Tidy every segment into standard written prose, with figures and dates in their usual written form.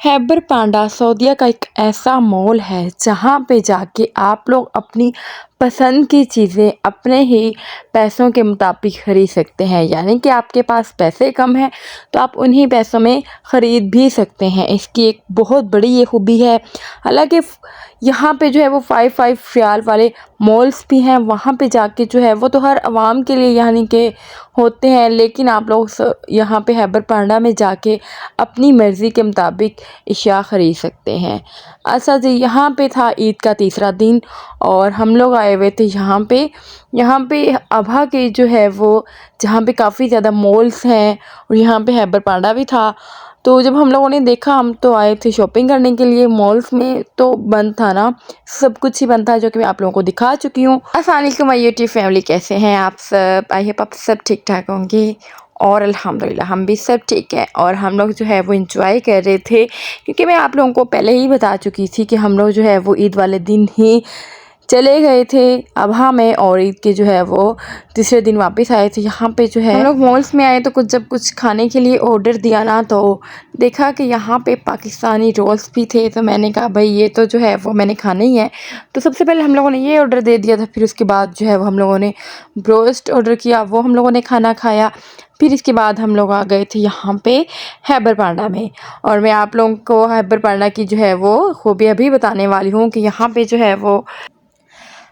Haber पांडा सऊदीया का एक ऐसा मॉल है जहाँ पे जाके आप लोग अपनी पसंद की चीज़ें अपने ही पैसों के मुताबिक ख़रीद सकते हैं। यानी कि आपके पास पैसे कम हैं तो आप उन्हीं पैसों में ख़रीद भी सकते हैं। इसकी एक बहुत बड़ी ये खूबी है। हालांकि यहाँ पे जो है वो 5 रियाल वाले मॉल्स भी हैं, वहाँ पे जाके जो है वो तो हर आवाम के लिए यानी कि होते हैं, लेकिन आप लोग यहाँ पे हैबर पांडा में जाके अपनी मर्ज़ी के मुताबिक अशिया ख़रीद सकते हैं। अच्छा जी, यहाँ पे था ईद का तीसरा दिन और हम लोग आए हुए थे यहाँ पे अभा के जो है वो जहाँ पे काफ़ी ज़्यादा मॉल्स हैं और यहाँ पे हैबर पांडा भी था। तो जब हम लोगों ने देखा, हम तो आए थे शॉपिंग करने के लिए, मॉल्स में तो बंद था ना, सब कुछ ही बंद था, जो कि मैं आप लोगों को दिखा चुकी हूँ। अस्सलाम वालेकुम माय यूट्यूब फैमिली, कैसे हैं आप सब? आई होप आप सब ठीक ठाक होंगे और अल्हम्दुलिल्लाह हम भी सब ठीक है। और हम लोग जो है वो इंजॉय कर रहे थे, क्योंकि मैं आप लोगों को पहले ही बता चुकी थी कि हम लोग जो है वो ईद वाले दिन ही चले गए थे अबहा में और ईद के जो है वो तीसरे दिन वापस आए थे। यहाँ पे जो है हम लोग मॉल्स में आए तो जब कुछ खाने के लिए ऑर्डर दिया ना, तो देखा कि यहाँ पे पाकिस्तानी रोल्स भी थे। तो मैंने कहा भाई ये तो जो है वो मैंने खाने ही है। तो सबसे पहले हम लोगों ने ये ऑर्डर दे दिया था, फिर उसके बाद जो है वो हम लोगों ने ब्रोस्ट ऑर्डर किया, वो हम लोगों ने खाना खाया। फिर इसके बाद हम लोग आ गए थे यहाँ पे हैबर पांडा में। और मैं आप लोगों को हैबर पांडा की जो है वो खूबियाँ भी बताने वाली हूँ कि यहाँ पे जो है वो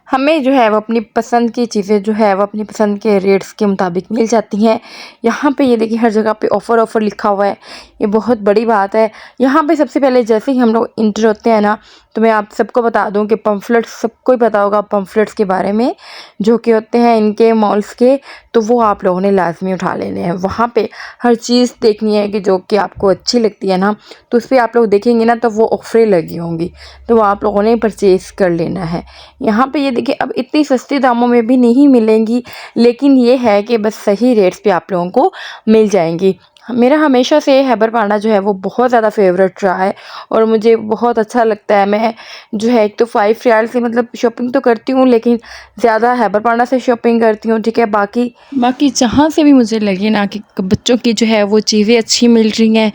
हमें जो है वो अपनी पसंद की चीज़ें जो है वो अपनी पसंद के रेट्स के मुताबिक मिल जाती हैं। यहाँ पे ये देखिए हर जगह पे ऑफ़र लिखा हुआ है, ये बहुत बड़ी बात है। यहाँ पे सबसे पहले जैसे ही हम लोग इंटर होते हैं ना, तो मैं आप सबको बता दूं कि पम्फलेट्स, सबको ही पता होगा पम्फलेट्स के बारे में, जो कि होते हैं इनके मॉल्स के, तो वो आप लोगों ने लाजमी उठा लेने हैं। वहाँ पे हर चीज़ देखनी है कि जो कि आपको अच्छी लगती है ना, तो उस पर आप लोग देखेंगे ना तो वो ऑफ़रें लगी होंगी, तो वो आप लोगों ने परचेज़ कर लेना है। यहाँ पे ये देखिए अब इतनी सस्ती दामों में भी नहीं मिलेंगी, लेकिन ये है कि बस सही रेट्स पे आप लोगों को मिल जाएंगी। मेरा हमेशा से हैबर पांडा जो है वो बहुत ज़्यादा फेवरेट रहा है और मुझे बहुत अच्छा लगता है। मैं जो है एक तो 5 रियाल से मतलब शॉपिंग तो करती हूँ, लेकिन ज़्यादा हैबर पांडा से शॉपिंग करती हूँ, ठीक है। बाकी जहाँ से भी मुझे लगे ना कि बच्चों की जो है वो चीज़ें अच्छी मिल रही हैं,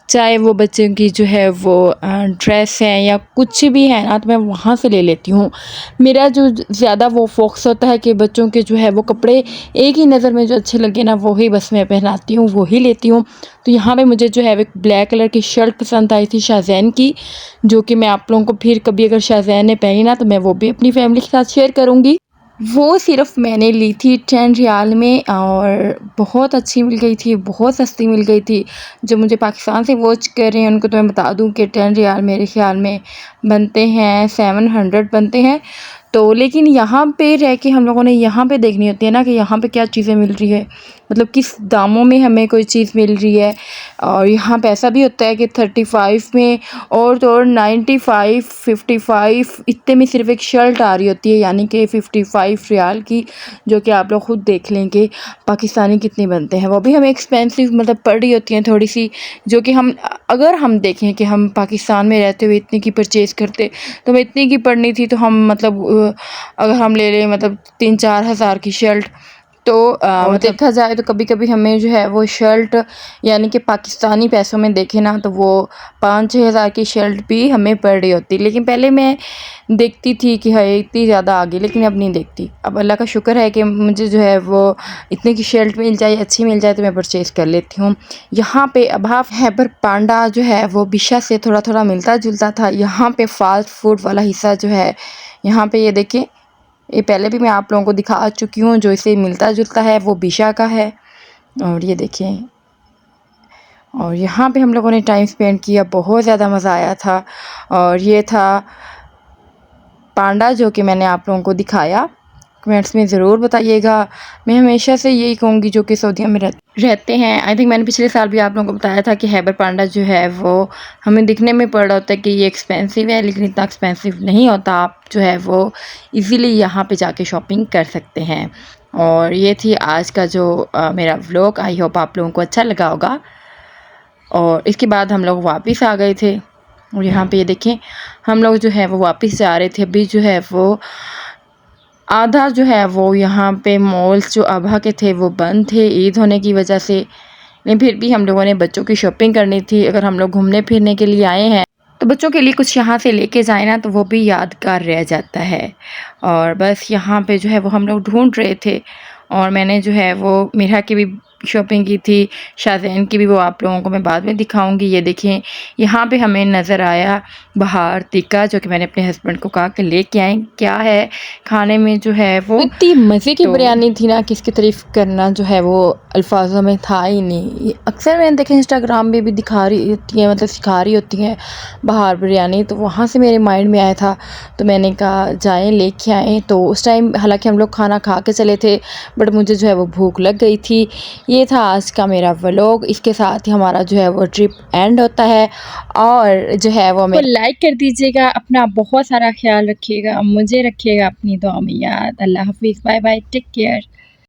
चाहे वो बच्चों की जो है वो ड्रेस है या कुछ भी है ना, तो मैं वहाँ से ले लेती हूँ। मेरा जो ज़्यादा वो फोकस होता है कि बच्चों के जो है वो कपड़े एक ही नज़र में जो अच्छे लगे ना, वो ही बस मैं पहनाती हूँ, वो ही लेती हूँ। तो यहाँ पे मुझे जो है एक ब्लैक कलर की शर्ट पसंद आई थी शाज़ैन की, जो कि मैं आप लोगों को फिर कभी अगर शाज़ैन ने पहनी ना, तो मैं वो भी अपनी फैमिली के साथ शेयर करूँगी। वो सिर्फ़ मैंने ली थी 10 रियाल में और बहुत अच्छी मिल गई थी, बहुत सस्ती मिल गई थी। जो मुझे पाकिस्तान से वॉच कर रहे हैं उनको तो मैं बता दूं कि 10 रियाल मेरे ख़्याल में बनते हैं 700 बनते हैं। तो लेकिन यहाँ पे रह के हम लोगों ने यहाँ पे देखनी होती है ना कि यहाँ पे क्या चीज़ें मिल रही है, मतलब किस दामों में हमें कोई चीज़ मिल रही है। और यहाँ पे ऐसा भी होता है कि 35 में और तो और 95, 55 इतने में सिर्फ एक शर्ट आ रही होती है, यानी कि 55 रियाल की, जो कि आप लोग खुद देख लेंगे पाकिस्तानी कितने बनते हैं। वो भी हमें एक्सपेंसिव मतलब पड़ रही होती हैं थोड़ी सी, जो कि हम अगर हम देखें कि हम पाकिस्तान में रहते हुए इतने की परचेज़ करते तो हमें इतनी की पड़नी थी, तो हम मतलब अगर हम ले लें मतलब 3-4 हज़ार की शर्ट, तो देखा जाए तो कभी कभी हमें जो है वो शर्ट यानी कि पाकिस्तानी पैसों में देखें ना, तो वो 5-6 हज़ार की शर्ट भी हमें पड़ रही होती। लेकिन पहले मैं देखती थी कि है इतनी ज़्यादा आ गई, लेकिन अब नहीं देखती। अब अल्लाह का शुक्र है कि मुझे जो है वो इतने की शर्ट मिल जाए, अच्छी मिल जाए, तो मैं परचेज़ कर लेती हूँ। यहाँ पे अभाव हैबर पांडा जो है वो बिशा से थोड़ा थोड़ा मिलता जुलता था। यहाँ पे फास्ट फूड वाला हिस्सा जो है, यहाँ पे ये देखिए, ये पहले भी मैं आप लोगों को दिखा चुकी हूँ, जो इसे मिलता जुलता है वो बिशा का है। और ये देखें, और यहाँ पे हम लोगों ने टाइम स्पेंड किया, बहुत ज़्यादा मज़ा आया था। और ये था पांडा जो कि मैंने आप लोगों को दिखाया। कमेंट्स में ज़रूर बताइएगा। मैं हमेशा से यही कहूँगी जो कि सऊदीया में रहते हैं। आई थिंक मैंने पिछले साल भी आप लोगों को बताया था कि हैबर पांडा जो है वो हमें दिखने में पड़ रहा होता है कि ये एक्सपेंसिव है, लेकिन इतना एक्सपेंसिव नहीं होता। आप जो है वो इजीली यहाँ पे जाके शॉपिंग कर सकते हैं। और ये थी आज का जो मेरा व्लॉग। आई होप आप लोगों को अच्छा लगा होगा। और इसके बाद हम लोग वापस आ गए थे और यहाँ पे ये देखें, हम लोग जो है वो वापस जा रहे थे। अभी जो है वो आधा जो है वो यहाँ पे मॉल्स जो अबहा के थे वो बंद थे ईद होने की वजह से। लेकिन फिर भी हम लोगों ने बच्चों की शॉपिंग करनी थी। अगर हम लोग घूमने फिरने के लिए आए हैं तो बच्चों के लिए कुछ यहाँ से लेके जाए ना तो वो भी यादगार रह जाता है। और बस यहाँ पे जो है वो हम लोग ढूंढ रहे थे और मैंने जो है वो मिरा की भी शॉपिंग की थी, शाज़ेन की भी, वो आप लोगों को मैं बाद में दिखाऊंगी। ये देखें, यहाँ पे हमें नज़र आया बहार टिक्का, जो कि मैंने अपने हस्बैंड को कहा कि लेके आएँ। क्या है खाने में जो है वो इतनी मज़े की बिरयानी थी ना कि इसकी तारीफ़ करना जो है वो अल्फाजों में था ही नहीं। ये अक्सर मैंने देखा इंस्टाग्राम पे भी दिखा रही होती हैं, मतलब सिखा रही होती हैं बहार बिरयानी, तो वहाँ से मेरे माइंड में आया था तो मैंने कहा जाएं लेके आएँ। तो उस टाइम हालांकि हम लोग खाना खा के चले थे बट मुझे जो है वो भूख लग गई थी। ये था आज का मेरा व्लॉग, इसके साथ ही हमारा जो है वो ट्रिप एंड होता है। और जो है वो मेरे लाइक कर दीजिएगा, अपना बहुत सारा ख्याल रखिएगा, मुझे रखिएगा अपनी दुआ में याद। अल्लाह हाफिज़, बाय बाय, टेक केयर।